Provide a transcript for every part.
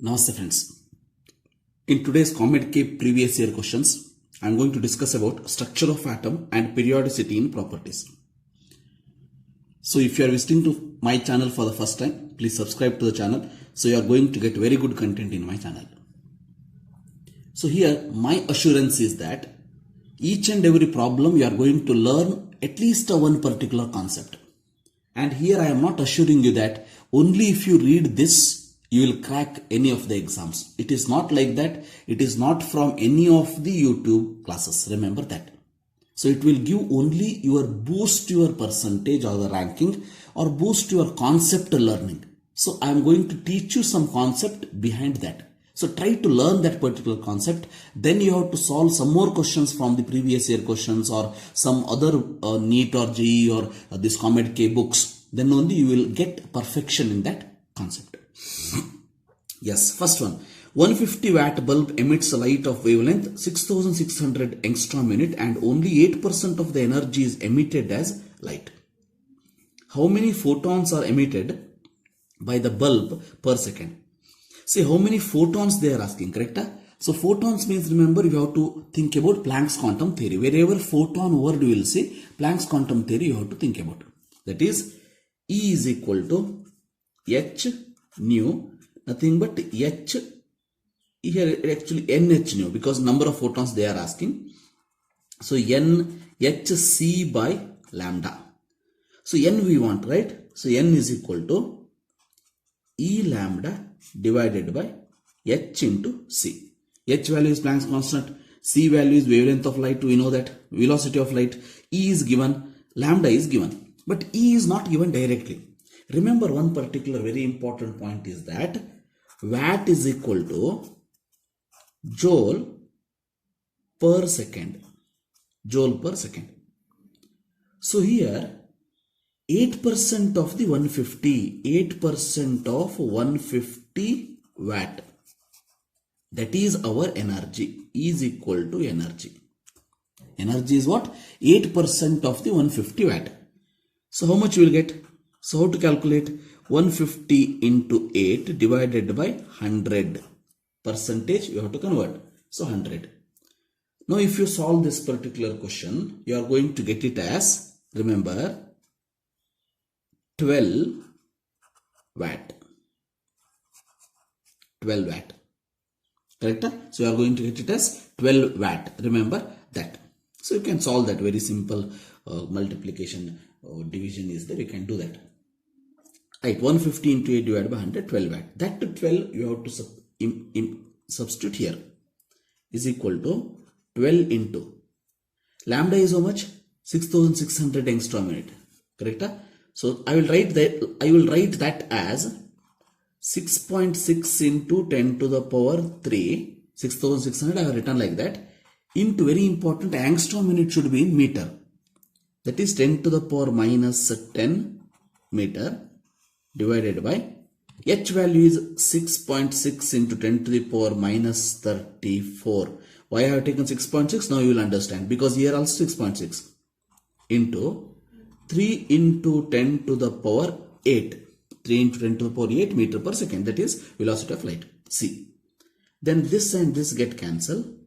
Namaste friends. In today's COMEDK previous year questions, I am going to discuss about structure of atom and periodicity in properties. So if you are visiting to my channel for the first time, please subscribe to the channel. So you are going to get very good content in my channel. So here my assurance is that each and every problem you are going to learn at least one particular concept. And here I am not assuring you that only if you read this you will crack any of the exams. It is not like that. It is not from any of the YouTube classes. Remember that. So it will give only your boost your percentage or the ranking or boost your concept learning. So I am going to teach you some concept behind that. So try to learn that particular concept. Then you have to solve some more questions from the previous year questions or some other NEET or JEE or this COMEDK books. Then only you will get perfection in that concept. Yes, first one. 150 watt bulb emits a light of wavelength 6600 angstrom unit and only 8% of the energy is emitted as light. How many photons are emitted by the bulb per second? See how many photons they are asking, correct? So photons means, remember, you have to think about Planck's quantum theory. Wherever photon word you will see, Planck's quantum theory you have to think about. That is E is equal to h nu, nothing but h, here actually nh nu, because number of photons they are asking. So n hc by lambda. So n we want, right? So n is equal to E lambda divided by h into c. H value is Planck's constant, c value is wavelength of light, we know that, velocity of light, E is given, lambda is given, but E is not given directly. Remember one particular very important point is that watt is equal to joule per second. Joule per second. So here 8% of the 150, 8% of 150 watt. That is our energy. Is equal to energy. Energy is what? 8% of the 150 watt. So how much you will get? So how to calculate? 150 into 8 divided by 100. Percentage you have to convert. So 100. Now if you solve this particular question, you are going to get it as, remember, 12 watt. 12 watt. Correct? So you are going to get it as 12 watt. Remember that. So you can solve that. Very simple multiplication or division is there. You can do that. Right, 150 into 8 divided by 100, 12 watt. That to 12 you have to substitute here. Is equal to 12 into lambda is how much? 6600 angstrom unit. Correct? So I will write that as 6.6 into 10 to the power 3. 6600 I have written like that. Into, very important, angstrom unit should be in meter. That is 10 to the power minus 10 meter divided by h value is 6.6 into 10 to the power minus 34. Why I have taken 6.6? Now you will understand. Because here also 6.6 into 3 into 10 to the power 8. 3 into 10 to the power 8 meter per second. That is velocity of light. C. Then this and this get cancelled.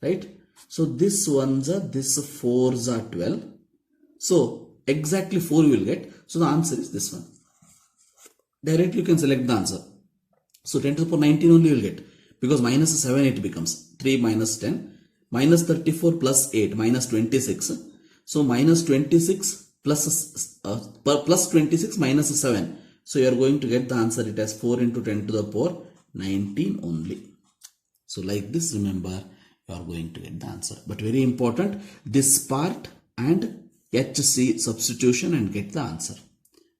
Right? So this ones are, this 4s are 12. So exactly 4 you will get. So the answer is this one. Directly you can select the answer. So 10 to the power 19 only you will get. Because minus 7 it becomes. 3 minus 10. Minus 34 plus 8 minus 26. So minus 26 plus 26 minus 7. So you are going to get the answer. It has 4 into 10 to the power 19 only. So like this, remember, you are going to get the answer. But very important, this part and HC substitution and get the answer.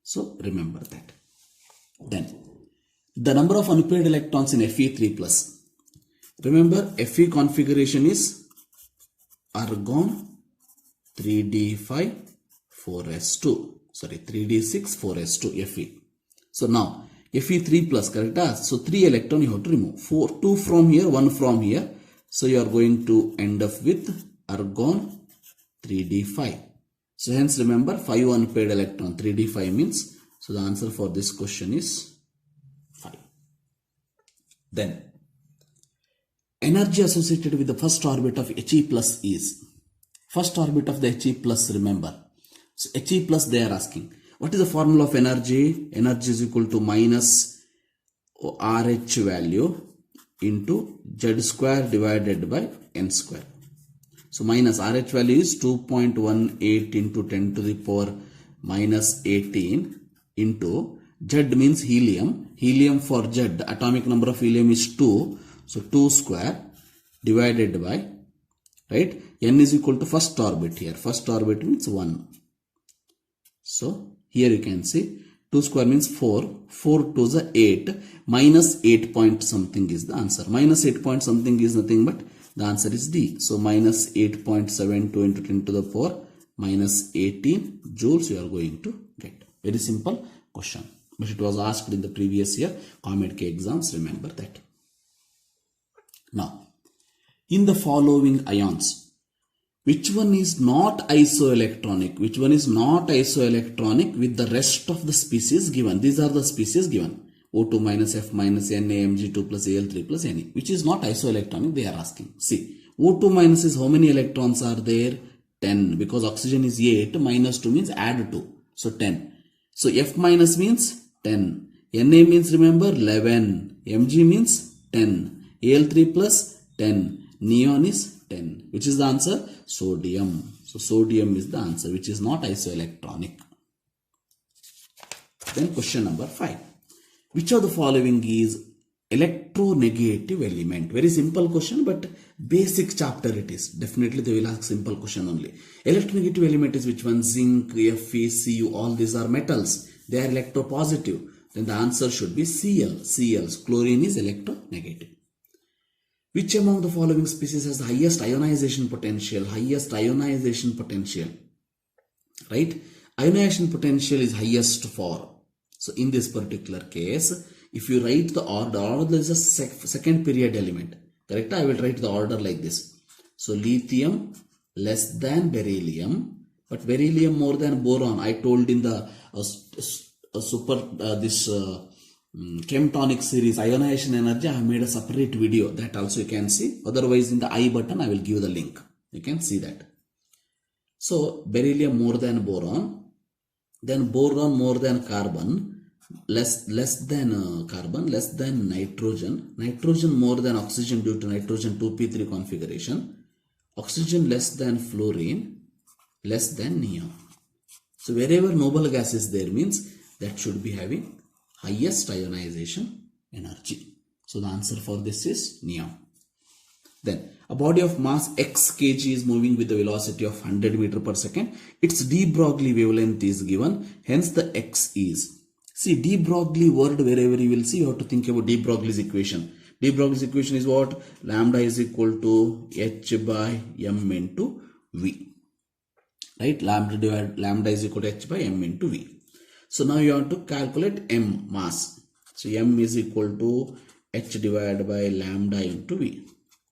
So remember that. Then the number of unpaired electrons in Fe3+. Remember, Fe configuration is argon 3d5 4s2. Sorry, 3d6 4s2 Fe. So now Fe3+, correct? So 3 electron you have to remove. 2 from here, 1 from here. So you are going to end up with argon 3d5. So hence remember 5 unpaired electron. 3d5 means, so the answer for this question is 5. Then energy associated with the first orbit of He plus is, first orbit of the He plus, remember. So He plus they are asking. What is the formula of energy? Energy is equal to minus RH value into Z square divided by N square. So minus RH value is 2.18 into 10 to the power minus 18 into Z means helium. Helium for Z, the atomic number of helium is 2. So 2 square divided by, right, N is equal to first orbit here. First orbit means 1. So here you can see 2 square means 4. 4 to the 8. Minus 8 point something is the answer. Minus 8 point something is nothing but the answer is D. So minus 8.72 into 10 to the power minus 18 joules you are going to get. Very simple question. But it was asked in the previous year COMEDK exams, remember that. Now, in the following ions, which one is not isoelectronic? Which one is not isoelectronic with the rest of the species given? These are the species given. O2 minus F minus Na Mg2 plus Al3 plus Ne. Which is not isoelectronic, they are asking. See, O2 minus is how many electrons are there? 10. Because oxygen is 8. Minus 2 means add 2. So 10. So F minus means 10. Na means remember 11. Mg means 10. Al3 plus 10. Neon is 10. Which is the answer? Sodium. So sodium is the answer, which is not isoelectronic. Then question number 5. Which of the following is electronegative element? Very simple question, but basic chapter it is. Definitely they will ask simple question only. Electronegative element is which one? Zinc, Fe, Cu, all these are metals. They are electropositive. Then the answer should be Cl. Cl. Chlorine is electronegative. Which among the following species has the highest ionization potential? Highest ionization potential. Right? Ionization potential is highest for. So in this particular case, if you write the order, there is a second period element. Correct? I will write the order like this. So lithium less than beryllium, but beryllium more than boron. I told in the Chemtonic series ionization energy, I have made a separate video that also you can see. Otherwise in the I button I will give the link. You can see that. So beryllium more than boron, then boron more than carbon, less than carbon, less than nitrogen, nitrogen more than oxygen due to nitrogen 2p3 configuration, oxygen less than fluorine, less than neon. So wherever noble gas is there means that should be having highest ionization energy. So the answer for this is neon. Then a body of mass x kg is moving with the velocity of 100 meter per second. Its de Broglie wavelength is given. Hence the x is. See, de Broglie word wherever you will see, you have to think about de Broglie's equation. De Broglie's equation is what? Lambda is equal to h by m into v. Right? Lambda is equal to h by m into v. So now you have to calculate m mass. So m is equal to h divided by lambda into v.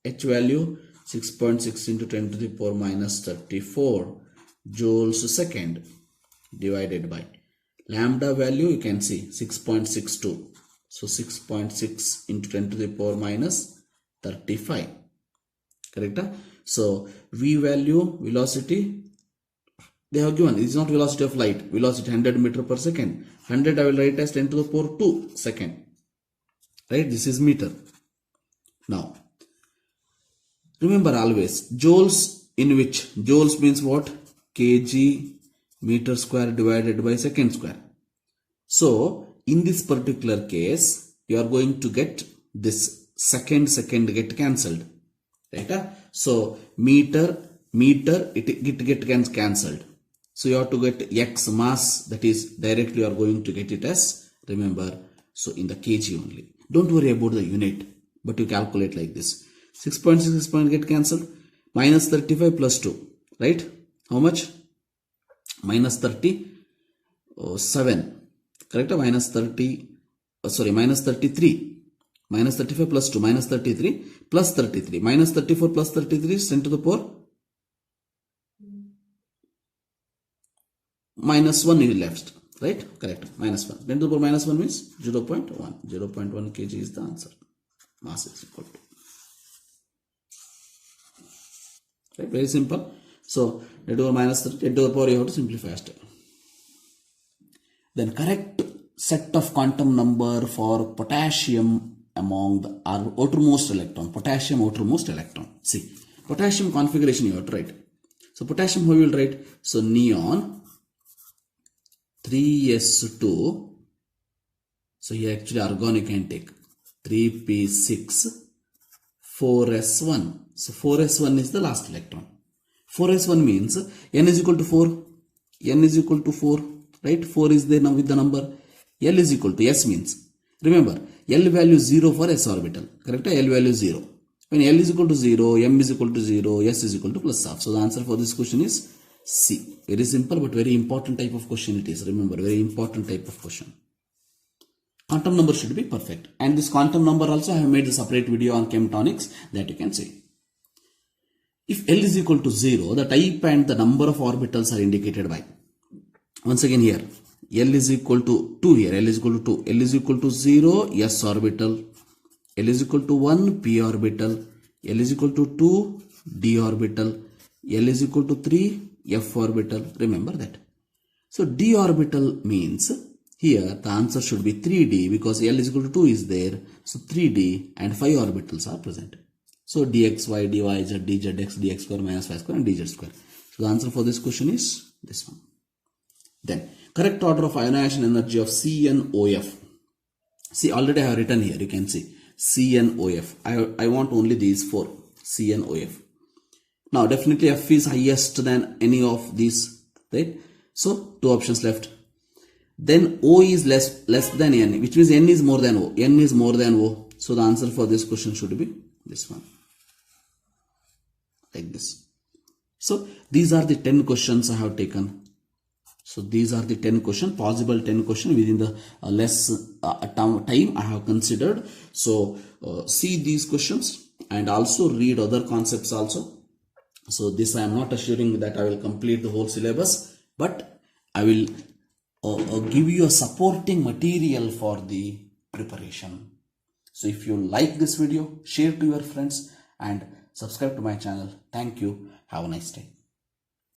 H value 6.6 into 10 to the power minus 34 joules a second divided by lambda value, you can see 6.62. So 6.6 into 10 to the power minus 35. Correct? So v value, velocity, they have given, it is not velocity of light, velocity 100 meter per second. 100 I will write as 10 to the power 2 second. Right? This is meter. Now, remember always, joules in which? Joules means what? Kg meter square divided by second square. So, in this particular case, you are going to get this second get cancelled. Right? So, meter, it gets cancelled. So, you have to get x mass, that is directly you are going to get it as, remember, so in the kg only. Don't worry about the unit, but you calculate like this. 6.6 point get cancelled. Minus 35 plus 2. Right? How much? Minus 37. Correct? Minus 33. Minus 35 plus 2. Minus 33 plus 33. Minus 34 plus 33 is 10 to the power minus 1 is left. Right? Correct. Minus 1. 10 to the power minus 1 means 0.1. 0.1 kg is the answer. mass is equal to. Right? Very simple. So 10 to the power minus 30, 10 to the power you have to simplify faster. Then correct set of quantum number for potassium among the outermost electron. Potassium outermost electron. See, potassium configuration you have to write. So potassium how you will write? So neon 3s2. So here actually argon you can take 3p6 4s1. So 4s1 is the last electron. 4s1 means n is equal to 4. N is equal to 4. Right? 4 is there now with the number. L is equal to S means. Remember, L value is 0 for S orbital. Correct? L value is 0. When L is equal to 0, M is equal to 0, S is equal to plus half. So the answer for this question is C. Very simple but very important type of question it is. Remember, very important type of question. Quantum number should be perfect. And this quantum number also I have made a separate video on chemtonics that you can see. If L is equal to 0, the type and the number of orbitals are indicated by. Once again here, L is equal to 2 here, L is equal to 2, L is equal to 0, S orbital, L is equal to 1, P orbital, L is equal to 2, D orbital, L is equal to 3, F orbital, remember that. So D orbital means, here the answer should be 3D because L is equal to 2 is there, so 3D and 5 orbitals are present. So dxy, dyz, dzx, dx square minus y square and dz square. So the answer for this question is this one. Then correct order of ionization energy of CNOF. See, already I have written here, you can see CNOF. I want only these 4, CNOF. Now definitely F is highest than any of these, right? So 2 options left. Then O is less than N, which means N is more than O. N is more than O. So the answer for this question should be this one. Like this. So these are the 10 questions I have taken. So these are the 10 questions, possible 10 questions within the less time I have considered. So see these questions and also read other concepts also. So this I am not assuring that I will complete the whole syllabus, but I will give you a supporting material for the preparation. So if you like this video, share to your friends and subscribe to my channel. Thank you. Have a nice day.